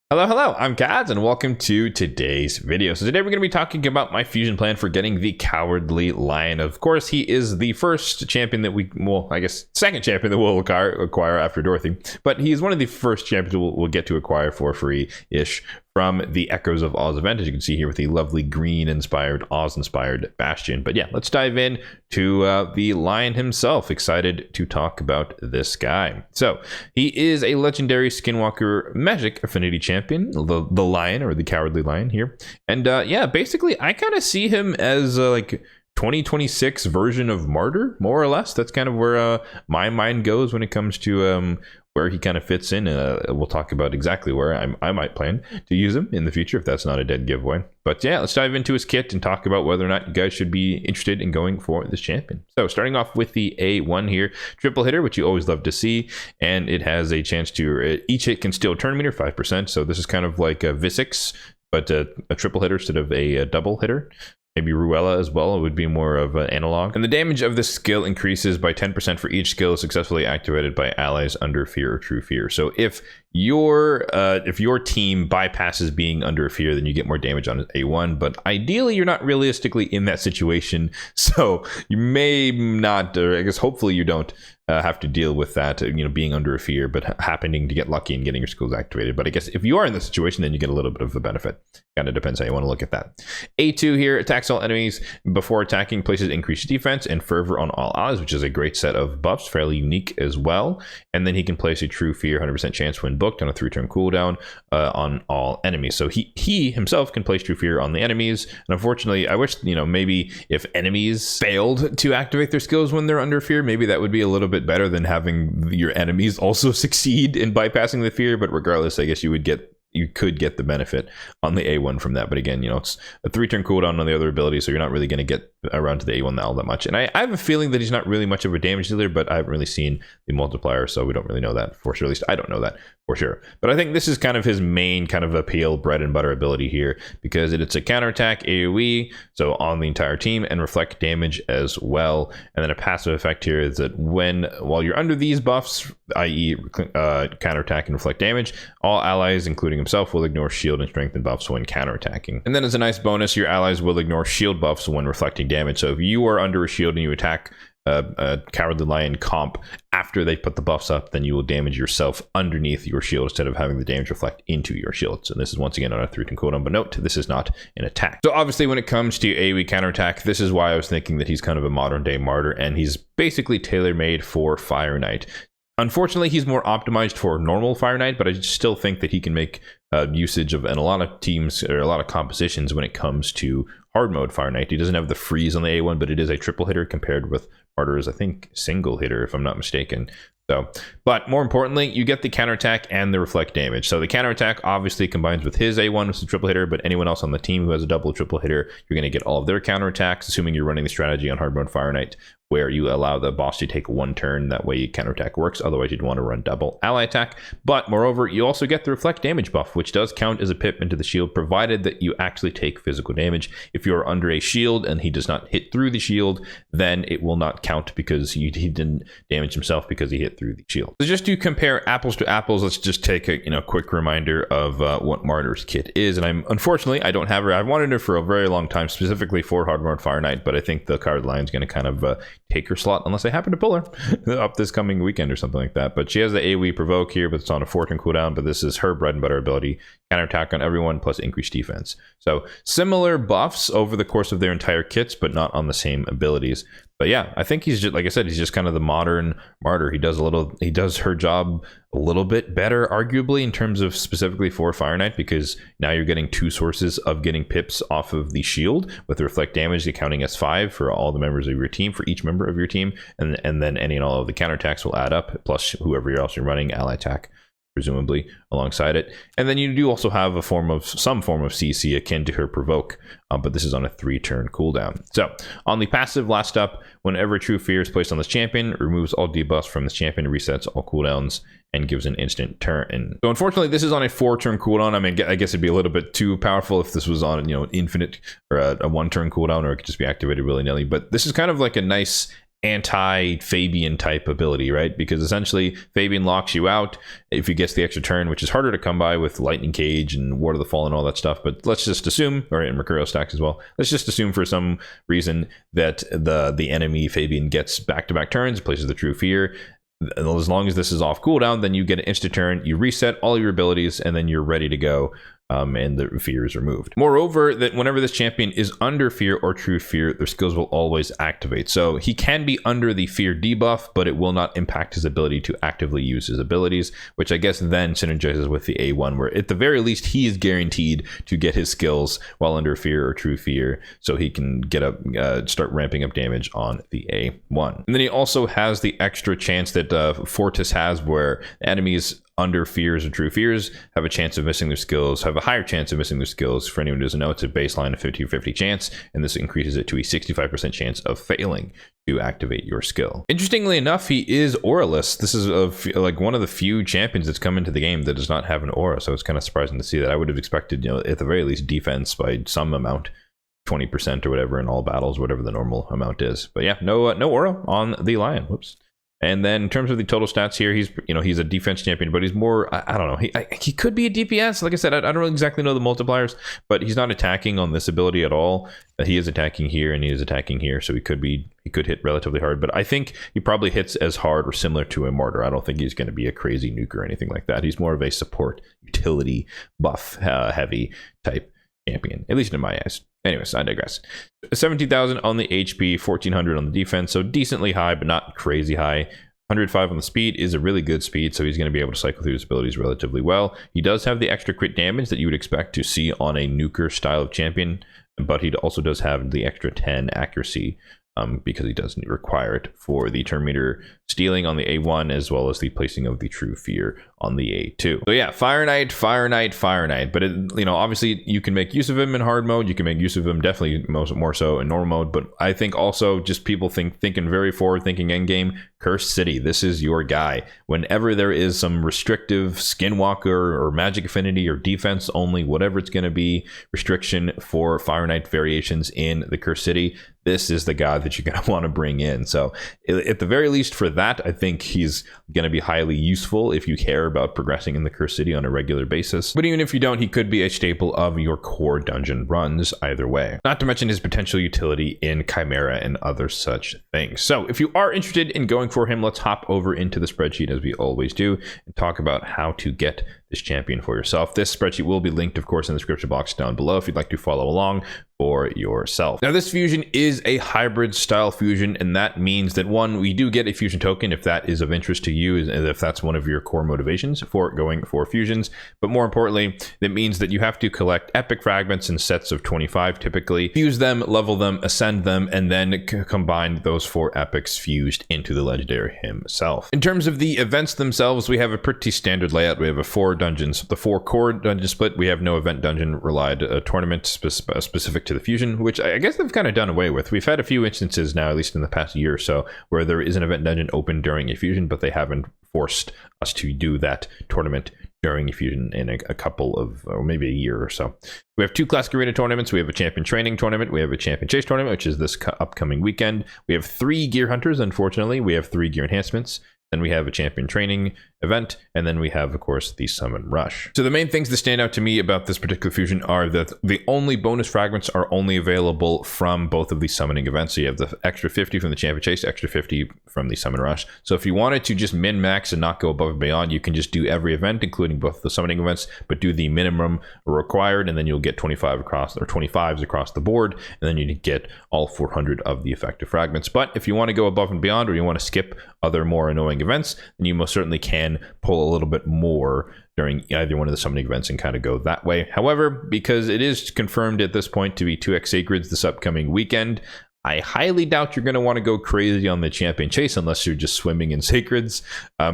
Hello, I'm Kads, and welcome to today's video. So today we're going to be talking about my fusion plan for getting the Cowardly Lion. Of course, he is the first champion that second champion that we'll acquire after Dorothy. But he's one of the first champions we'll get to acquire for free-ish from the Echoes of Oz event, as you can see here with the lovely green-inspired, Oz-inspired Bastion. But yeah, let's dive in to the Lion himself. Excited to talk about this guy. So he is a legendary Skinwalker Magic Affinity champion, the Lion, or the Cowardly Lion here. And yeah, basically, I kind of see him as like 2026 version of Martyr, more or less. That's kind of where my mind goes when it comes to where he kind of fits in. We'll talk about exactly where I might plan to use him in the future, if that's not a dead giveaway. But yeah, let's dive into his kit and talk about whether or not you guys should be interested in going for this champion. So starting off with the A1 here, triple hitter, which you always love to see, and it has a chance to, each hit can steal turn meter 5%. So this is kind of like a Visix, but a triple hitter instead of a double hitter. Maybe Ruella as well, it would be more of an analog. And the damage of this skill increases by 10% for each skill successfully activated by allies under fear or true fear. So if your team bypasses being under fear, then you get more damage on A1, but ideally you're not realistically in that situation, so you may not, or I guess hopefully you don't have to deal with that, being under a fear, but happening to get lucky and getting your skills activated. But I guess if you are in this situation, then you get a little bit of a benefit. Kind of depends how you want to look at that. A2 here, attacks all enemies before attacking, places increased defense and fervor on all allies, which is a great set of buffs, fairly unique as well. And then he can place a true fear 100% chance when booked on a 3-turn cooldown on all enemies. So he himself can place true fear on the enemies. And unfortunately, I wish, maybe if enemies failed to activate their skills when they're under fear, maybe that would be a little bit better than having your enemies also succeed in bypassing the fear. But regardless, I guess you could get the benefit on the A1 from that. But again, it's a 3-turn cooldown on the other ability, so you're not really going to get around to the A1 all that much. And I have a feeling that he's not really much of a damage dealer, but I haven't really seen the multiplier, so we don't really know that for sure. At least I don't know that for sure. But I think this is kind of his main kind of appeal, bread and butter ability here, because it's a counterattack AoE, so on the entire team, and reflect damage as well. And then a passive effect here is that while you're under these buffs, i.e. counterattack and reflect damage, all allies, including himself, will ignore shield and strength buffs when counterattacking. And then as a nice bonus, your allies will ignore shield buffs when reflecting damage. So if you are under a shield and you attack a Cowardly Lion comp after they put the buffs up, then you will damage yourself underneath your shield instead of having the damage reflect into your shield. So this is once again on a 3-turn cooldown, but note, this is not an attack. So obviously when it comes to AoE counterattack, this is why I was thinking that he's kind of a modern day Martyr, and he's basically tailor-made for Fire Knight. Unfortunately, he's more optimized for normal Fire Knight, but I still think that he can make usage of in a lot of teams or a lot of compositions when it comes to hard mode Fire Knight. He doesn't have the freeze on the A1, but it is a triple hitter compared with Martyr's, I think, single hitter, if I'm not mistaken. So, but more importantly, you get the counterattack and the reflect damage. So the counterattack obviously combines with his A1, which is a triple hitter, but anyone else on the team who has a double triple hitter, you're going to get all of their counterattacks, assuming you're running the strategy on hard mode Fire Knight, where you allow the boss to take 1 turn. That way counterattack works. Otherwise, you'd want to run double ally attack. But moreover, you also get the reflect damage buff, which does count as a pip into the shield, provided that you actually take physical damage. If you're under a shield and he does not hit through the shield, then it will not count because he didn't damage himself because he hit through the shield. So just to compare apples to apples, let's just take a quick reminder of what Martyr's kit is. And unfortunately, I don't have her. I've wanted her for a very long time, specifically for hard mode Fire Knight, but I think the Cowardly Lion's going to kind of take her slot unless I happen to pull her up this coming weekend or something like that. But she has the AoE provoke here, but it's on a 4-turn cooldown. But this is her bread and butter ability: counterattack on everyone plus increased defense. So similar buffs over the course of their entire kits, but not on the same abilities. But yeah, I think he's just, like I said, he's just kind of the modern Martyr. He does her job a little bit better, arguably, in terms of specifically for Fire Knight, because now you're getting 2 sources of getting pips off of the shield, with the reflect damage accounting as 5 for all the members of your team, for each member of your team, and then any and all of the counterattacks will add up, plus whoever else you're running, ally attack, presumably alongside it. And then you do also have some form of CC akin to her provoke, but this is on a 3-turn cooldown. So on the passive, last up, whenever true fear is placed on this champion, removes all debuffs from this champion, resets all cooldowns, and gives an instant turn. So unfortunately, this is on a 4-turn cooldown. I mean, I guess it'd be a little bit too powerful if this was on, an infinite or a 1-turn cooldown, or it could just be activated willy-nilly. But this is kind of like a nice anti-Fabian type ability, right? Because essentially Fabian locks you out if he gets the extra turn, which is harder to come by with Lightning Cage and Ward of the Fall and all that stuff. But let's just assume, or in Mercurial stacks as well, let's just assume for some reason that the enemy Fabian gets back-to-back turns, places the True Fear. As long as this is off cooldown, then you get an instant turn, you reset all your abilities, and then you're ready to go. And the fear is removed. Moreover, that whenever this champion is under fear or true fear, their skills will always activate. So he can be under the fear debuff, but it will not impact his ability to actively use his abilities, which I guess then synergizes with the A1, where at the very least he is guaranteed to get his skills while under fear or true fear, so he can get up, start ramping up damage on the A1. And then he also has the extra chance that Fortis has, where enemies under fears or true fears have a chance of missing their skills, have a higher chance of missing their skills. For anyone who doesn't know, it's a baseline of 50-50 chance, and this increases it to a 65% chance of failing to activate your skill. Interestingly enough, he is auraless. This is like one of the few champions that's come into the game that does not have an aura, so it's kind of surprising to see that. I would have expected, you know, at the very least defense by some amount, 20% or whatever in all battles, whatever the normal amount is. But yeah, no aura on the Lion. Whoops. And then in terms of the total stats here, he's a defense champion, but he's more, I don't know, he could be a DPS. Like I said, I don't really exactly know the multipliers, but he's not attacking on this ability at all. He is attacking here and he is attacking here, so he could hit relatively hard, but I think he probably hits as hard or similar to a Martyr. I don't think he's going to be a crazy nuke or anything like that. He's more of a support, utility, buff, heavy type champion, at least in my eyes. Anyways, I digress. 17,000 on the HP, 1,400 on the defense, so decently high, but not crazy high. 105 on the speed is a really good speed, so he's going to be able to cycle through his abilities relatively well. He does have the extra crit damage that you would expect to see on a nuker style of champion, but he also does have the extra 10 accuracy because he does require it for the turn meter stealing on the A1, as well as the placing of the True Fear on the A2. So yeah, Fire Knight, Fire Knight, Fire Knight. But obviously you can make use of him in hard mode. You can make use of him definitely more so in normal mode. But I think also just people thinking very forward, thinking endgame. Cursed City, this is your guy. Whenever there is some restrictive Skinwalker or Magic Affinity or defense only, whatever it's going to be, restriction for Fire Knight variations in the Cursed City, this is the guy that you're going to want to bring in. So at the very least for that, I think he's going to be highly useful if you care about progressing in the Cursed City on a regular basis. But even if you don't, he could be a staple of your core dungeon runs either way. Not to mention his potential utility in Chimera and other such things. So if you are interested in going for him, let's hop over into the spreadsheet as we always do and talk about how to get this champion for yourself. This spreadsheet will be linked, of course, in the description box down below if you'd like to follow along for yourself. Now, this fusion is a hybrid style fusion, and that means that one, we do get a fusion token if that is of interest to you, and if that's one of your core motivations for going for fusions. But more importantly, that means that you have to collect epic fragments in sets of 25 typically, fuse them, level them, ascend them, and then combine those 4 epics fused into the legendary himself. In terms of the events themselves, we have a pretty standard layout. We have a 4 dungeons, the 4 core dungeon split. We have no event dungeon relied tournament specific to the fusion, which I guess they've kind of done away with. We've had a few instances now, at least in the past year or so, where there is an event dungeon open during a fusion, but they haven't forced us to do that tournament during a fusion in a couple of, or maybe a year or so. We have 2 classic arena tournaments. We have a champion training tournament. We have a champion chase tournament, which is this upcoming weekend. We have 3 gear hunters. Unfortunately, we have 3 gear enhancements. Then we have a champion training event, and then we have, of course, the summon rush. So the main things that stand out to me about this particular fusion are that the only bonus fragments are only available from both of these summoning events. So you have the extra 50 from the champion chase, extra 50 from the summon rush. So if you wanted to just min max and not go above and beyond, you can just do every event, including both the summoning events, but do the minimum required, and then you'll get 25 across, or 25s across the board, and then you get all 400 of the effective fragments. But if you want to go above and beyond, or you want to skip other more annoying events, then you most certainly can pull a little bit more during either one of the summoning events and kind of go that way. However, because it is confirmed at this point to be 2x Sacreds this upcoming weekend, I highly doubt you're going to want to go crazy on the champion chase unless you're just swimming in Sacreds.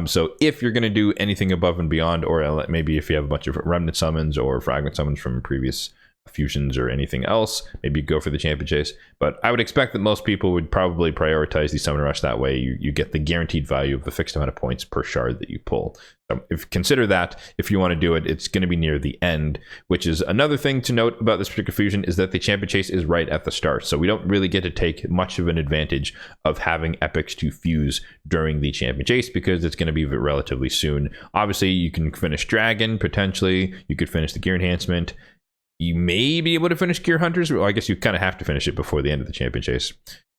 So if you're going to do anything above and beyond, or maybe if you have a bunch of remnant summons or fragment summons from previous fusions or anything else, maybe go for the champion chase. But I would expect that most people would probably prioritize the summon rush. That way you get the guaranteed value of a fixed amount of points per shard that you pull. So consider that if you want to do it, it's going to be near the end, which is another thing to note about this particular fusion, is that the champion chase is right at the start. So we don't really get to take much of an advantage of having epics to fuse during the champion chase, because it's going to be relatively soon. Obviously you can finish dragon, potentially you could finish the gear enhancement. You may be able to finish Gear Hunters. Well, I guess you kind of have to finish it before the end of the champion chase.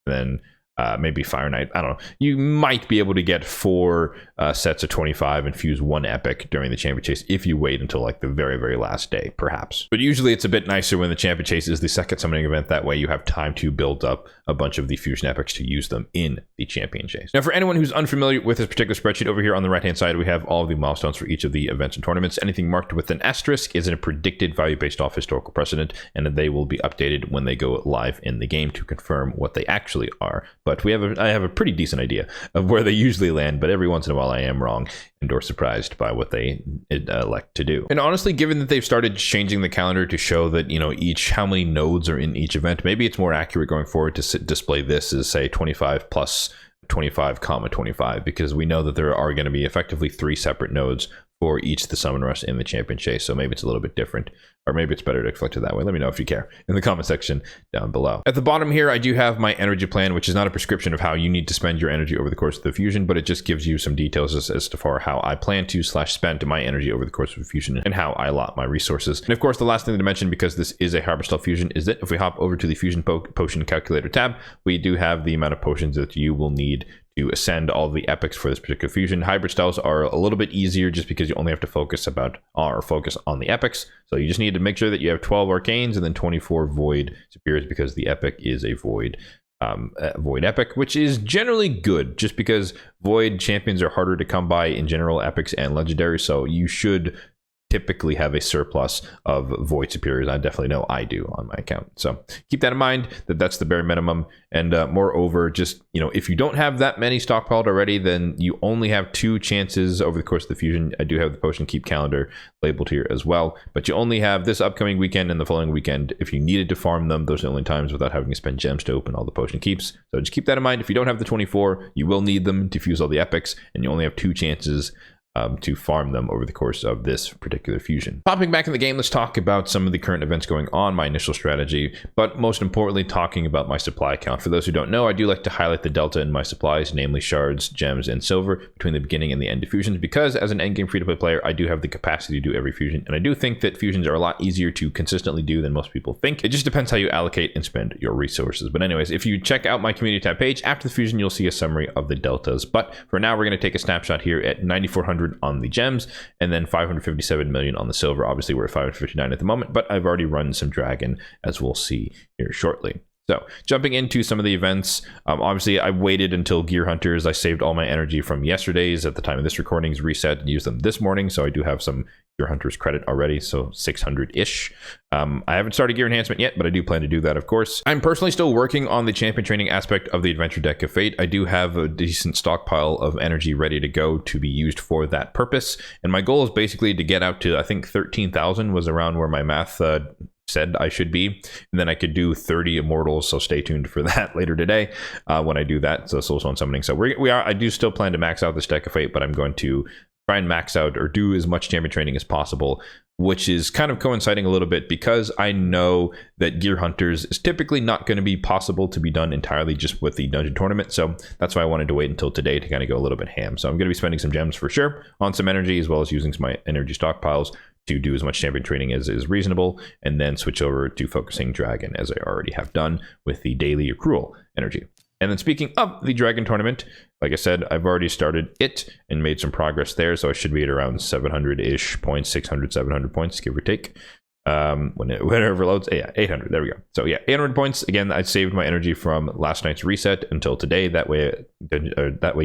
And then maybe Fire Knight. I don't know. You might be able to get 4 sets of 25 and fuse 1 epic during the champion chase if you wait until like the very, very last day, perhaps. But usually it's a bit nicer when the champion chase is the second summoning event. That way you have time to build up a bunch of the fusion epics to use them in the champion chase. Now, for anyone who's unfamiliar with this particular spreadsheet, over here on the right-hand side, we have all of the milestones for each of the events and tournaments. Anything marked with an asterisk is a predicted value based off historical precedent, and they will be updated when they go live in the game to confirm what they actually are. But I have a pretty decent idea of where they usually land, but every once in a while I am wrong and or surprised by what they elect to do. And honestly, given that they've started changing the calendar to show that, you know, how many nodes are in each event, maybe it's more accurate going forward to display this as, say, 25 plus 25 comma 25, because we know that there are going to be effectively 3 separate nodes for each the summon rush in the champion chase. So maybe it's a little bit different, or maybe it's better to reflect it that way. Let me know if you care in the comment section down below. At the bottom here, I do have my energy plan, which is not a prescription of how you need to spend your energy over the course of the fusion, but it just gives you some details as to far how I plan to spend my energy over the course of the fusion and how I allot my resources. And of course, the last thing to mention, because this is a Harbor Style fusion, is that if we hop over to the fusion potion calculator tab, we do have the amount of potions that you will need to ascend all the epics for this particular fusion. Hybrid styles are a little bit easier just because you only have to focus on the epics. So you just need to make sure that you have 12 arcanes and then 24 void superiors, because the epic is a void epic, which is generally good just because void champions are harder to come by in general, epics and legendary. So you should typically have a surplus of void superiors. I definitely know I do on my account. So keep that in mind, that that's the bare minimum. And moreover, just, you know, if you don't have that many stockpiled already, then you only have 2 chances over the course of the fusion. I do have the potion keep calendar labeled here as well, but you only have this upcoming weekend and the following weekend. If you needed to farm them, those are the only times without having to spend gems to open all the potion keeps. So just keep that in mind. If you don't have the 24, you will need them to fuse all the epics, and you only have 2 chances to farm them over the course of this particular fusion. Popping back in the game, let's talk about some of the current events going on, my initial strategy, but most importantly, talking about my supply count. For those who don't know, I do like to highlight the delta in my supplies, namely shards, gems, and silver between the beginning and the end of fusions, because as an endgame free-to-play player, I do have the capacity to do every fusion, and I do think that fusions are a lot easier to consistently do than most people think. It just depends how you allocate and spend your resources. But anyways, if you check out my community tab page, after the fusion, you'll see a summary of the deltas. But for now, we're going to take a snapshot here at 9,400 on the gems, and then 557 million on the silver. Obviously we're at 559 at the moment, but I've already run some dragon, as we'll see here shortly. So jumping into some of the events, obviously I waited until Gear Hunters. I saved all my energy from yesterday's at the time of this recording's reset and used them this morning, so I do have some Gear Hunters credit already, so 600-ish. I haven't started Gear Enhancement yet, but I do plan to do that, of course. I'm personally still working on the champion training aspect of the Adventure Deck of Fate. I do have a decent stockpile of energy ready to go to be used for that purpose, and my goal is basically to get out to, I think 13,000 was around where my math said I should be, and then I could do 30 immortals, so stay tuned for that later today when I do that. So Soul Stone summoning. So I do still plan to max out this Deck of Fate, but I'm going to try and max out or do as much champion training as possible, which is kind of coinciding a little bit because I know that Gear Hunters is typically not going to be possible to be done entirely just with the dungeon tournament. So that's why I wanted to wait until today to kind of go a little bit ham. So I'm going to be spending some gems for sure on some energy, as well as using my energy stockpiles to do as much champion training as is reasonable, and then switch over to focusing dragon, as I already have done with the daily accrual energy. And then speaking of the dragon tournament, like I said, I've already started it and made some progress there, so I should be at around 700-ish points, 600, 700 points, give or take. Whenever loads, yeah, 800, there we go. So yeah, 800 points. Again, I saved my energy from last night's reset until today. That way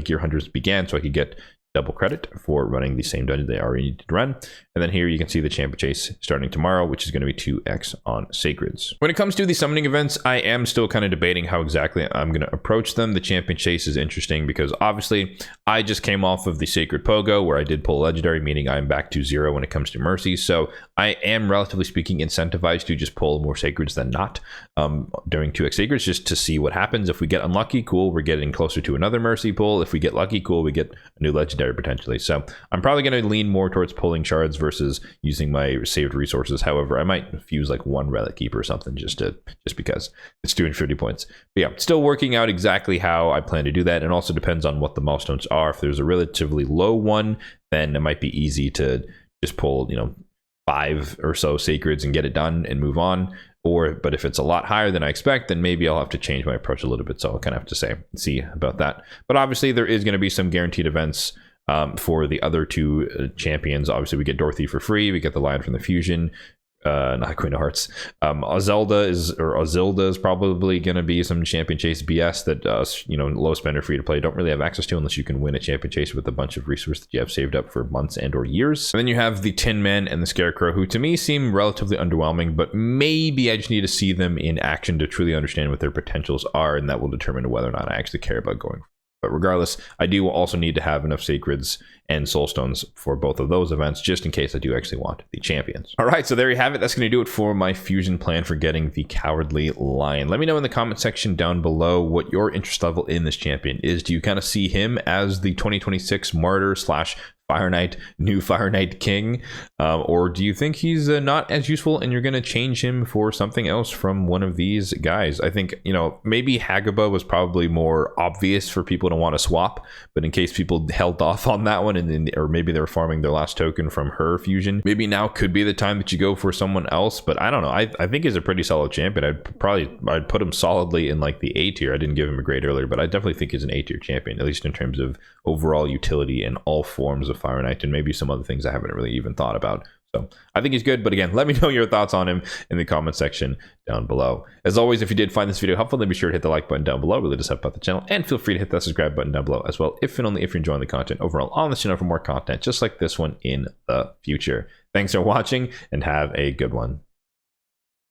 Gear Hunters began, so I could get double credit for running the same dungeon they already needed to run. And then here you can see the champion chase starting tomorrow, which is going to be 2x on sacreds. When it comes to the summoning events, I am still kind of debating how exactly I'm going to approach them. The champion chase is interesting because obviously I just came off of the sacred pogo where I did pull legendary, meaning I'm back to 0 when it comes to mercy. So I am, relatively speaking, incentivized to just pull more sacreds than not during 2x sacreds, just to see what happens. If we get unlucky, cool, we're getting closer to another mercy pull. If we get lucky, cool, we get a new legendary potentially. So I'm probably going to lean more towards pulling shards versus using my saved resources. However, I might fuse like one relic keeper or something just because it's doing 50 points. But yeah, still working out exactly how I plan to do that. And also depends on what the milestones are. If there's a relatively low one, then it might be easy to just pull, 5 or so sacreds and get it done and move on. But if it's a lot higher than I expect, then maybe I'll have to change my approach a little bit. So I'll kind of have to see about that. But obviously there is going to be some guaranteed events for the other 2 champions. Obviously we get Dorothy for free. We get the Lion from the Fusion. Not Queen of Hearts. Azilda is probably going to be some champion chase BS that low spender free to play don't really have access to unless you can win a champion chase with a bunch of resources that you have saved up for months and or years. And then you have the Tin Man and the Scarecrow, who to me seem relatively underwhelming, but maybe I just need to see them in action to truly understand what their potentials are, and that will determine whether or not I actually care about going. But regardless, I do also need to have enough sacreds and soulstones for both of those events, just in case I do actually want the champions. All right, so there you have it. That's going to do it for my fusion plan for getting the Cowardly Lion. Let me know in the comment section down below what your interest level in this champion is. Do you kind of see him as the 2026 Martyr / Fire Knight, new Fire Knight King, or do you think he's not as useful and you're going to change him for something else from one of these guys? I think, maybe Hagaba was probably more obvious for people to want to swap, but in case people held off on that one, or maybe they were farming their last token from her fusion, maybe now could be the time that you go for someone else. But I don't know. I think he's a pretty solid champion. I'd put him solidly in like the A tier. I didn't give him a grade earlier, but I definitely think he's an A tier champion, at least in terms of overall utility in all forms of Fire Knight, and maybe some other things I haven't really even thought about. So I think he's good, but again, let me know your thoughts on him in the comment section down below. As always, if you did find this video helpful, then be sure to hit the like button down below. It really does help out the channel, and feel free to hit that subscribe button down below as well, if and only if you're enjoying the content overall on this channel for more content just like this one in the future. Thanks for watching, and have a good one.